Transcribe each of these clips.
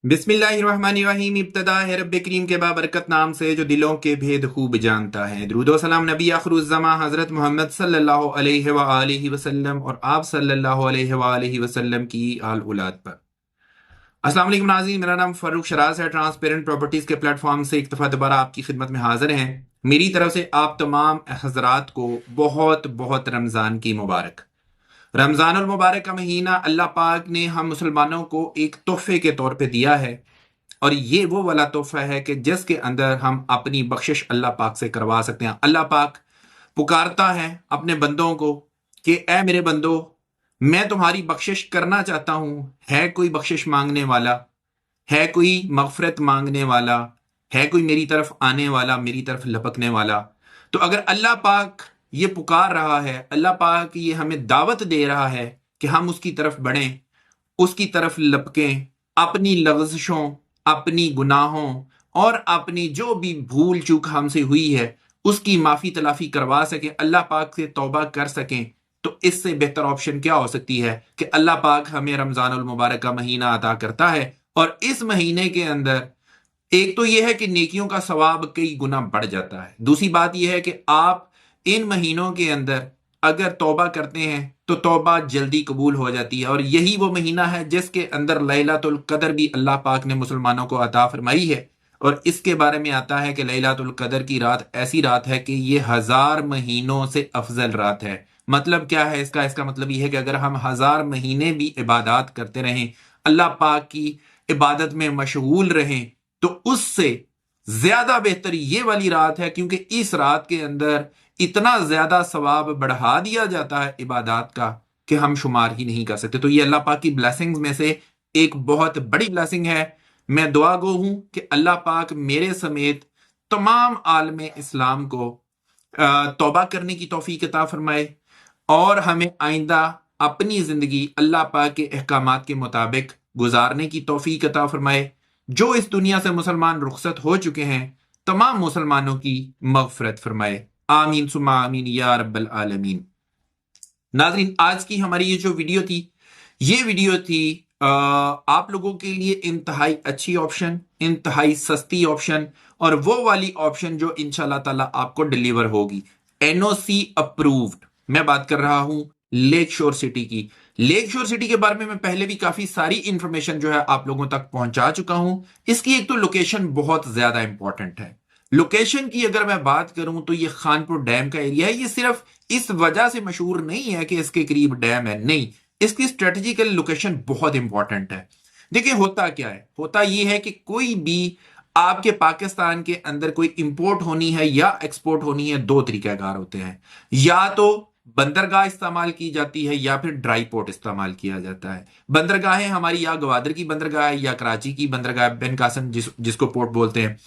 बिस्मिल्लाहिर्रहमानिर्रहीम। इब्तदा है रब्बे करीम के बाबरकत नाम से जो दिलों के भेद खूब जानता है। दुरूदो सलाम नबी आखिरुज़्ज़मा हज़रत मोहम्मद सल्लल्लाहु अलैहि व आलिहि वसल्लम और आप सल्लल्लाहु अलैहि व आलिहि वसल्लम की आल औलाद पर। अस्सलाम वालेकुम नाज़रीन, मेरा नाम फ़ारूक शराज है। ट्रांसपेरेंट प्रॉपर्टीज़ के प्लेटफॉर्म से एक दफ़ा दोबारा आपकी खिदमत में हाजिर हैं। मेरी तरफ से आप तमाम हज़रात को बहुत बहुत रमज़ान की मुबारक। रमज़ानुल मुबारक का महीना अल्लाह पाक ने हम मुसलमानों को एक तोहफे के तौर पे दिया है, और ये वो वाला तोहफा है कि जिसके अंदर हम अपनी बख्शिश अल्लाह पाक से करवा सकते हैं। अल्लाह पाक पुकारता है अपने बंदों को कि ए मेरे बंदो, मैं तुम्हारी बख्शिश करना चाहता हूं। है कोई बख्शिश मांगने वाला? है कोई मगफरत मांगने वाला? है कोई मेरी तरफ आने वाला, मेरी तरफ लपकने वाला? तो अगर अल्लाह पाक ये पुकार रहा है, अल्लाह पाक ये हमें दावत दे रहा है कि हम उसकी तरफ बढ़ें, उसकी तरफ लपकें, अपनी लग़ज़िशों, अपनी गुनाहों और अपनी जो भी भूल चूक हमसे हुई है उसकी माफ़ी तलाफ़ी करवा सकें, अल्लाह पाक से तौबा कर सकें, तो इससे बेहतर ऑप्शन क्या हो सकती है कि अल्लाह पाक हमें रमज़ानुल मुबारक का महीना अता करता है। और इस महीने के अंदर एक तो यह है कि नेकियों का सवाब कई गुना बढ़ जाता है। दूसरी बात यह है कि आप इन महीनों के अंदर अगर तौबा करते हैं तो तौबा जल्दी कबूल हो जाती है, और यही वो महीना है जिसके अंदर लैलतुल कदर भी अल्लाह पाक ने मुसलमानों को अता फरमाई है। और इसके बारे में आता है कि लैलतुल कदर की रात ऐसी रात है कि ये 1000 महीनों से अफजल रात है। मतलब क्या है इसका? इसका मतलब यह है कि अगर हम 1000 महीने भी इबादत करते रहें, अल्लाह पाक की इबादत में मशगूल रहें, तो उससे ज्यादा बेहतर ये वाली रात है, क्योंकि इस रात के अंदर इतना ज्यादा सवाब बढ़ा दिया जाता है इबादत का कि हम शुमार ही नहीं कर सकते। तो ये अल्लाह पाक की ब्लेसिंग्स में से एक बहुत बड़ी ब्लेसिंग है। मैं दुआ गो हूं कि अल्लाह पाक मेरे समेत तमाम आलम इस्लाम को तौबा करने की तौफीक अता फरमाए, और हमें आइंदा अपनी जिंदगी अल्लाह पाक के अहकामात के मुताबिक गुजारने की तौफीक अता फरमाए। जो इस दुनिया से मुसलमान रुखसत हो चुके हैं, तमाम मुसलमानों की मगफरत फरमाए। आमीन सुम्मा आमीन या रब्बल आलमीन। नाज़रीन, आज की हमारी ये जो वीडियो थी, ये वीडियो थी आप लोगों के लिए इंतहाई अच्छी ऑप्शन, इंतहाई सस्ती ऑप्शन, और वो वाली ऑप्शन जो इंशाल्लाह ताला आपको डिलीवर होगी। NOC approved. मैं बात कर रहा हूं लेक शोर सिटी की। लेक शोर सिटी के बारे में मैं पहले भी काफी सारी इंफॉर्मेशन जो है आप लोगों तक पहुंचा चुका हूं। इसकी एक तो लोकेशन बहुत ज्यादा इंपॉर्टेंट है। लोकेशन की अगर मैं बात करूं तो ये खानपुर डैम का एरिया है। ये सिर्फ इस वजह से मशहूर नहीं है कि इसके करीब डैम है, नहीं, इसकी स्ट्रेटेजिकल लोकेशन बहुत इंपॉर्टेंट है। देखिए होता क्या है, होता यह है कि कोई भी आपके पाकिस्तान के अंदर कोई इंपोर्ट होनी है या एक्सपोर्ट होनी है, दो तरीकाकार होते हैं। या तो बंदरगाह इस्तेमाल की जाती है या फिर ड्राई पोर्ट इस्तेमाल किया जाता है। बंदरगाहें हमारी या गवादर की बंदरगाह है या कराची की बंदरगाह बिन कासिम जिसको पोर्ट बोलते हैं,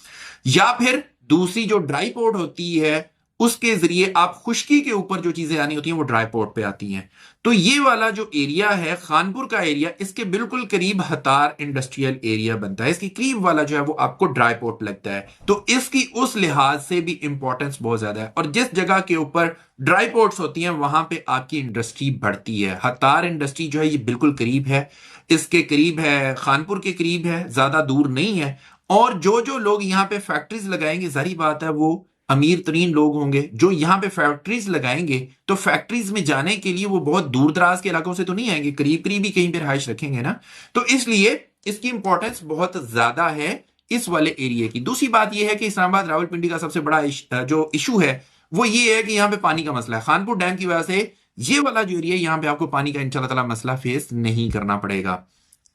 या फिर दूसरी जो ड्राई पोर्ट होती है उसके जरिए आप खुश्की के ऊपर जो चीजें आनी होती हैं वो ड्राई पोर्ट पे आती हैं। तो ये वाला जो एरिया है खानपुर का एरिया, इसके बिल्कुल करीब हतार इंडस्ट्रियल एरिया बनता है। इसके करीब वाला जो है वो आपको ड्राई पोर्ट लगता है। तो इसकी उस लिहाज से भी इंपॉर्टेंस बहुत ज्यादा है, और जिस जगह के ऊपर ड्राई पोर्ट्स होती हैं वहां पे आपकी इंडस्ट्री बढ़ती है। हतार इंडस्ट्री जो है ये बिल्कुल करीब है, इसके करीब है, खानपुर के करीब है, ज्यादा दूर नहीं है। और जो जो लोग यहाँ पे फैक्ट्रीज लगाएंगे, जारी बात है वो अमीर तरीन लोग होंगे जो यहाँ पे फैक्ट्रीज लगाएंगे। तो फैक्ट्रीज में जाने के लिए वो बहुत दूर दराज के इलाकों से तो नहीं आएंगे, करीब करीब ही कहीं पे रहायश रखेंगे ना। तो इसलिए इसकी इंपॉर्टेंस बहुत ज्यादा है इस वाले एरिया की। दूसरी बात यह है कि इस्लामाबाद रावलपिंडी का सबसे बड़ा जो इशू है वो ये है कि यहाँ पे पानी का मसला है। खानपुर डैम की वजह से ये वाला जो एरिया, यहाँ पे आपको पानी का इंशाल्लाह ताला मसला फेस नहीं करना पड़ेगा।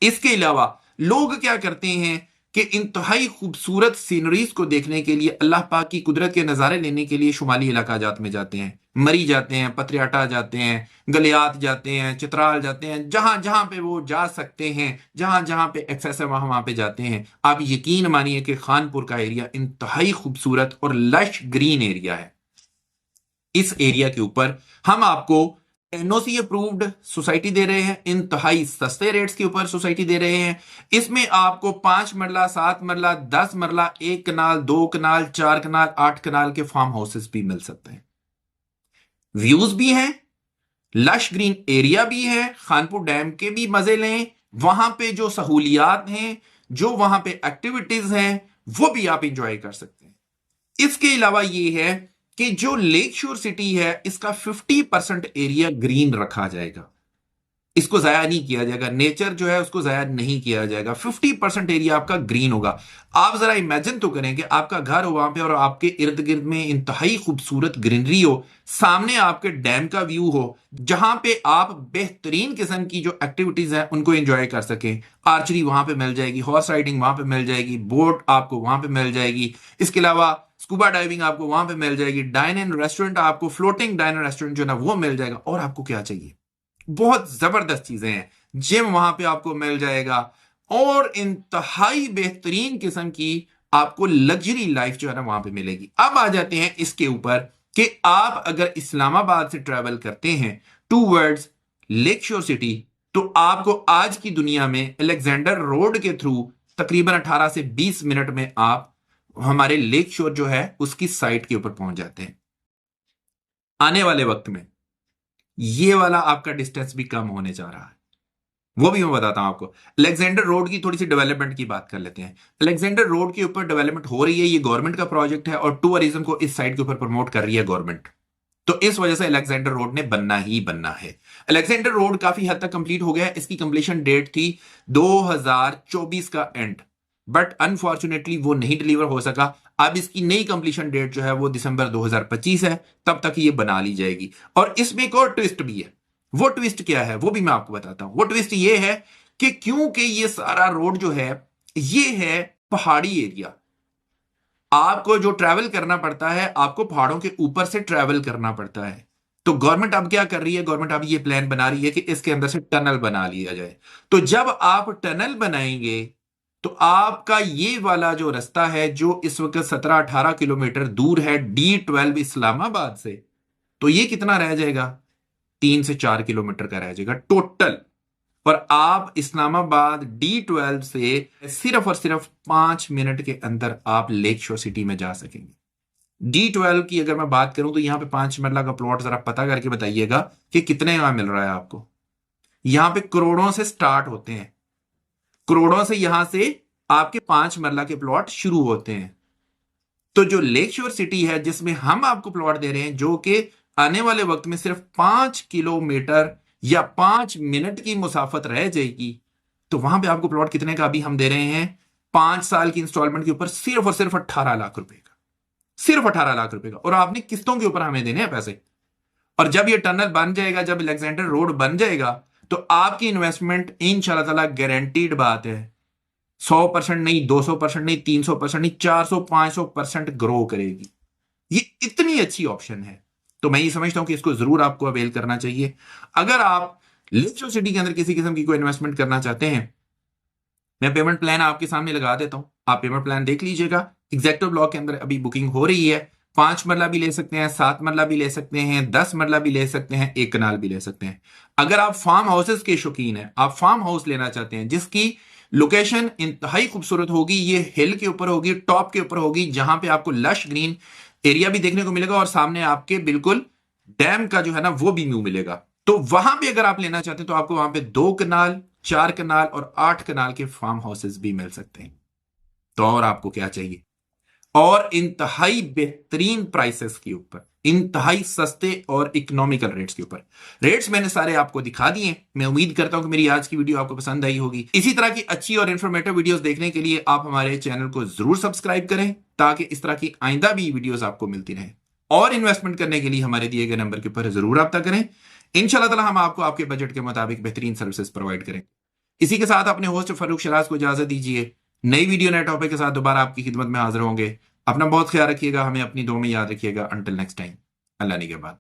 इसके अलावा लोग क्या करते हैं कि इंतहाई खूबसूरत सीनरीज को देखने के लिए, अल्लाह पाक की कुदरत के नज़ारे लेने के लिए शुमाली इलाका जात में जाते हैं। मरी जाते हैं, पत्रियाटा जाते हैं, गलियात जाते हैं, चित्राल जाते हैं, जहां जहां पे वो जा सकते हैं, जहां जहां पे एक्सेस है वहां वहां पे जाते हैं। आप यकीन मानिए कि खानपुर का एरिया इंतहाई खूबसूरत और लश ग्रीन एरिया है। इस एरिया के ऊपर हम आपको एनओसी अप्रूव्ड सोसाइटी दे रहे हैं, इंतहाई सस्ते रेट्स के ऊपर सोसाइटी दे रहे हैं। इसमें आपको 5 मरला, 7 मरला, 10 मरला, 1 कनाल, 2 कनाल, 4 कनाल, 8 कनाल के फार्म हाउसेस भी मिल सकते हैं। व्यूज भी हैं, लश ग्रीन एरिया भी है, खानपुर डैम के भी मजे लें। वहां पे जो सहूलियात हैं, जो वहां पे एक्टिविटीज हैं वो भी आप इंजॉय कर सकते हैं। इसके अलावा ये है कि जो लेक शोर सिटी है इसका 50% एरिया ग्रीन रखा जाएगा, इसको जाया नहीं किया जाएगा, नेचर जो है उसको जाया नहीं किया जाएगा। 50% एरिया आपका ग्रीन होगा। आप जरा इमेजिन तो करें कि आपका घर हो वहां पे और आपके इर्द गिर्द में इंतहाई खूबसूरत ग्रीनरी हो, सामने आपके डैम का व्यू हो, जहां पे आप बेहतरीन किस्म की जो एक्टिविटीज हैं उनको एंजॉय कर सकें। आर्चरी वहां पे मिल जाएगी, हॉर्स राइडिंग वहां पे मिल जाएगी, बोट आपको वहां पे मिल जाएगी, इसके अलावा स्कूबा डाइविंग आपको वहां पे मिल जाएगी, डाइन इन रेस्टोरेंट आपको, फ्लोटिंग डाइन इन रेस्टोरेंट जो है ना वो मिल जाएगा। और आपको क्या चाहिए, बहुत जबरदस्त चीजें हैं। जिम वहां पे आपको मिल जाएगा और इंतहाई बेहतरीन किस्म की आपको लग्जरी लाइफ जो है ना वहां पे मिलेगी। अब आ जाते हैं इसके ऊपर कि आप अगर इस्लामाबाद से ट्रेवल करते हैं टूवर्ड्स लेक शोर सिटी, तो आपको आज की दुनिया में अलेक्जेंडर रोड के थ्रू तकरीबन 18 से 20 मिनट में आप हमारे लेक शोर जो है उसकी साइट के ऊपर पहुंच जाते हैं। आने वाले वक्त में ये वाला आपका डिस्टेंस भी कम होने जा रहा है, वो भी मैं बताता हूं आपको। अलेक्जेंडर रोड की थोड़ी सी डेवलपमेंट की बात कर लेते हैं। अलेक्जेंडर रोड के ऊपर डेवलपमेंट हो रही है, ये गवर्नमेंट का प्रोजेक्ट है और टूरिज्म को इस साइड के ऊपर प्रमोट कर रही है गवर्नमेंट, तो इस वजह से अलेक्जेंडर रोड ने बनना ही बनना है। अलेक्जेंडर रोड काफी हद तक कंप्लीट हो गया है, इसकी कंप्लीशन डेट थी 2024 का एंड, बट अनफॉर्चुनेटली वो नहीं डिलीवर हो सका। अब इसकी नई कंप्लीशन डेट जो है वो दिसंबर 2025 है, तब तक ये बना ली जाएगी। और इसमें एक और ट्विस्ट भी है, वो ट्विस्ट क्या है वो भी मैं आपको बताता हूं। वो ट्विस्ट ये है कि क्योंकि ये सारा रोड जो है ये है पहाड़ी एरिया, आपको जो ट्रैवल करना पड़ता है आपको पहाड़ों के ऊपर से ट्रैवल करना पड़ता है। तो गवर्नमेंट अब क्या कर रही है, गवर्नमेंट अब ये प्लान बना रही है कि इसके अंदर से टनल बना लिया जाए। तो जब आप टनल बनाएंगे तो आपका ये वाला जो रास्ता है जो इस वक्त 17-18 किलोमीटर दूर है D12 इस्लामाबाद से, तो ये कितना रह जाएगा, 3 से 4 किलोमीटर का रह जाएगा टोटल। और आप इस्लामाबाद D12 से सिर्फ और सिर्फ 5 मिनट के अंदर आप लेक शोर सिटी में जा सकेंगे। D12 की अगर मैं बात करूं तो यहां पे 5 मरला का प्लॉट जरा पता करके बताइएगा कि कितने यहां मिल रहा है आपको। यहां पे करोड़ों से स्टार्ट होते हैं, करोड़ों से यहां से आपके 5 मरला के प्लॉट शुरू होते हैं। तो जो लेक शोर सिटी है जिसमें हम आपको प्लॉट दे रहे हैं, जो कि आने वाले वक्त में सिर्फ 5 किलोमीटर या 5 मिनट की मुसाफत रह जाएगी, तो वहां पे आपको प्लॉट कितने का अभी हम दे रहे हैं, 5 साल की इंस्टॉलमेंट के ऊपर सिर्फ और सिर्फ 18 लाख रुपए का, सिर्फ 18 लाख रुपए का। और आपने किस्तों के ऊपर हमें देने हैं पैसे। और जब ये टनल बन जाएगा, जब अलेक्जेंडर रोड बन जाएगा, तो आपकी इन्वेस्टमेंट इंशाल्लाह ताला गारंटीड बात है 100% नहीं, 200% नहीं, 300% नहीं, 400-500% ग्रो करेगी। ये इतनी अच्छी ऑप्शन है, तो मैं ये समझता हूं कि इसको जरूर आपको अवेल करना चाहिए। अगर आप लेक शोर सिटी के अंदर किसी किस्म की कोई इन्वेस्टमेंट करना चाहते हैं, मैं पेमेंट प्लान आपके सामने लगा देता हूं, आप पेमेंट प्लान देख लीजिएगा। एग्जैक्टिव ब्लॉक के अंदर अभी बुकिंग हो रही है। 5 मरला भी ले सकते हैं, 7 मरला भी ले सकते हैं, 10 मरला भी ले सकते हैं, 1 कनाल भी ले सकते हैं। अगर आप फार्म हाउसेस के शौकीन हैं, आप फार्म हाउस लेना चाहते हैं जिसकी लोकेशन इंतहाई खूबसूरत होगी, ये हिल के ऊपर होगी, टॉप के ऊपर होगी, जहां पे आपको लश ग्रीन एरिया भी देखने को मिलेगा और सामने आपके बिल्कुल डैम का जो है ना वो भी व्यू मिलेगा, तो वहां पे अगर आप लेना चाहते हैं तो आपको वहां पे 2 कनाल, 4 कनाल और 8 कनाल के फार्म हाउसेस भी मिल सकते हैं। तो और आपको क्या चाहिए, और इंतहाई बेहतरीन प्राइसेस के ऊपर, इंतहाई सस्ते और इकोनॉमिकल रेट्स के ऊपर। रेट्स मैंने सारे आपको दिखा दिए। मैं उम्मीद करता हूं कि मेरी आज की वीडियो आपको पसंद आई होगी। इसी तरह की अच्छी और इंफॉर्मेटिव वीडियोस देखने के लिए आप हमारे चैनल को जरूर सब्सक्राइब करें, ताकि इस तरह की आइंदा भी वीडियोस आपको मिलती रहे। और इन्वेस्टमेंट करने के लिए हमारे दिए गए नंबर के ऊपर जरूर रब्ता करें। इंशाल्लाह ताला हम आपको आपके बजट के मुताबिक बेहतरीन सर्विसेज प्रोवाइड करें। इसी के साथ अपने होस्ट फरूक शराज को इजाजत दीजिए। नई वीडियो नए टॉपिक के साथ दोबारा आपकी खिदमत में हाजिर होंगे। अपना बहुत ख्याल रखिएगा, हमें अपनी दुआ में याद रखिएगा। अंटिल नेक्स्ट टाइम, अल्लाह निगहबान।